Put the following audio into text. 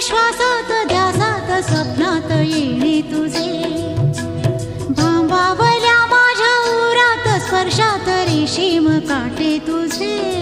श्वासात ध्यासात स्वप्नात येणे तुझे भांबावल्या माझ्या उरात स्पर्शात रेशीम काटे तुझे